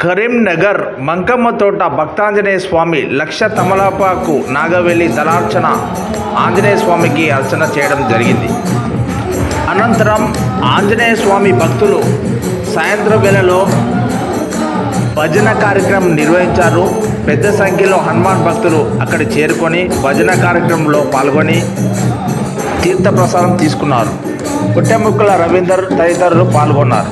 కరీంనగర్ మంకమ్మతోట భక్తాంజనేయ స్వామి లక్ష తమలపాకు నాగవెల్లి దళార్చన ఆంజనేయ స్వామికి అర్చన చేయడం జరిగింది. అనంతరం ఆంజనేయ స్వామి భక్తులు సాయంత్రం వేళలో భజన కార్యక్రమం నిర్వహించారు. పెద్ద సంఖ్యలో హనుమాన్ భక్తులు అక్కడ చేరుకొని భజన కార్యక్రమంలో పాల్గొని తీర్థప్రసాదం తీసుకున్నారు. పుట్టెముక్కల రవీందర్ తదితరులు పాల్గొన్నారు.